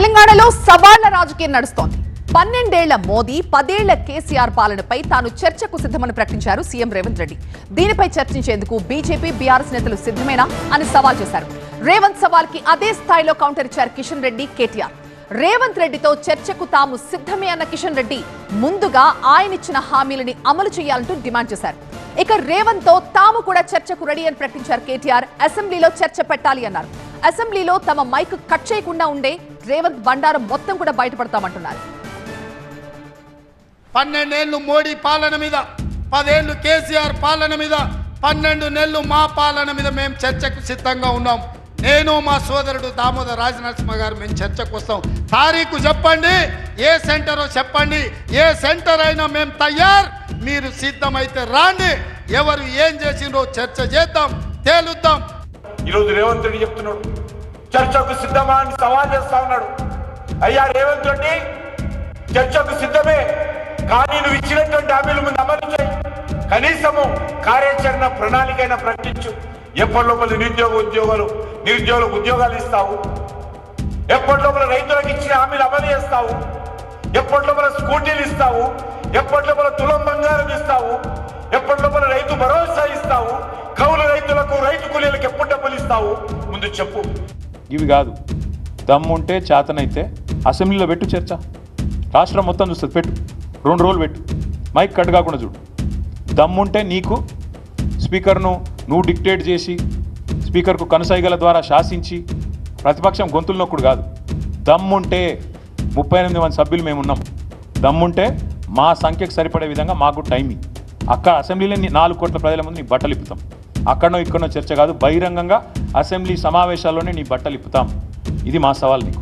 తెలంగాణలో సవాళ్ల రాజకీయం నడుస్తోంది. 12 ఏళ్ల మోదీ 10 ఏళ్ల కేసీఆర్ పాలనపై తాను చర్చకు సిద్ధమని ప్రకటించారు సీఎం రేవంత్ రెడ్డి. దీనిపై చర్చించేందుకు బీజేపీ బీఆర్ఎస్ నేతలు సిద్ధమేనా అని సవాల్ చేశారు. రేవంత్ సవాల్ కి అదే స్థాయిలో కౌంటర్ ఇచ్చారు కిషన్ రెడ్డి, కేటీఆర్. రేవంత్ రెడ్డితో చర్చకు తాము సిద్ధమే అన్న కిషన్ రెడ్డి ముందుగా ఆయనిచ్చిన హామీలని అమలు చేయాలంటూ డిమాండ్ చేశారు. ఇక రేవంత్ తో తాము కూడా చర్చకు రెడీ అని ప్రకటించారు కేటీఆర్. అసెంబ్లీలో చర్చ పెట్టాలి అన్నారు. అసెంబ్లీలో తమ మైక్ కట్ చేయకుండా ఉండే రేవంత్ బండారం మొత్తం కూడా బయటపడతామంటున్నారు. 12 ఏళ్లు మోడీ పాలన మీద, 10 ఏళ్లు కేసీఆర్ పాలన మీద, 12 నెలలు మా పాలన మీద మేము చర్చకు సిద్ధంగా ఉన్నాం. నేను మా సోదరుడు దామోదర్ రాజనరసింహ గారు మేము చర్చకు వస్తాం. తారీఖు చెప్పండి, ఏ సెంటరో చెప్పండి, ఏ సెంటర్ అయినా మేము తయారు. మీరు సిద్ధమైతే రాండి, ఎవరు ఏం చేసిండ్రో చర్చ చేద్దాం, తేలుద్దాం. ఈరోజు రేవంత్ రెడ్డి చెప్తున్నాడు చర్చకు సిద్ధమా అని సవాల్ చేస్తా ఉన్నాడు. అయ్యా రేవంత్ రెడ్డి, చర్చకు సిద్ధమే, కానీ నువ్వు ఇచ్చినటువంటి హామీలు ముందు అమలు చేయి. కనీసము కార్యాచరణ ప్రణాళికైనా ప్రకటించు. ఎప్పటి లోపల నిరుద్యోగులకు ఉద్యోగాలు ఇస్తావు? ఎప్పటి లోపల రైతులకు ఇచ్చిన హామీలు అమలు చేస్తావు? ఎప్పటి లోపల స్కూటీలు ఇస్తావు? ఎప్పటి లోపల తులం బంగారం ఇస్తావు? ఎప్పటి లోపల రైతు భరోసా ఇస్తావు? కౌలు రైతులకు, రైతు కూలీలకు ఎప్పుడు డబ్బులు ఇస్తావు? ముందు చెప్పు. ఇవి కాదు, దమ్ముంటే చేతనైతే అసెంబ్లీలో పెట్టు చర్చ. రాష్ట్రం మొత్తం చూస్తుంది, పెట్టు. 2 రోజులు పెట్టు, మైక్ కట్ కాకుండా చూడు. దమ్ముంటే నీకు స్పీకర్ను నువ్వు డిక్టేట్ చేసి, స్పీకర్కు కనుసైగల ద్వారా శాసించి ప్రతిపక్షం గొంతులు నొక్కుడు కాదు. దమ్ముంటే 38 మంది సభ్యులు మేమున్నాం. దమ్ముంటే మా సంఖ్యకు సరిపడే విధంగా మాకు టైమింగ్. అక్కడ అసెంబ్లీలో 4 కోట్ల ప్రజల ముందు నీ బట్టలు ఇప్పుతాం. అక్కడనో ఇక్కడనో చర్చ కాదు, బహిరంగంగా అసెంబ్లీ సమావేశాల్లోనే నీ బట్టలు ఇప్పుతాం. ఇది మా సవాల్ నీకు.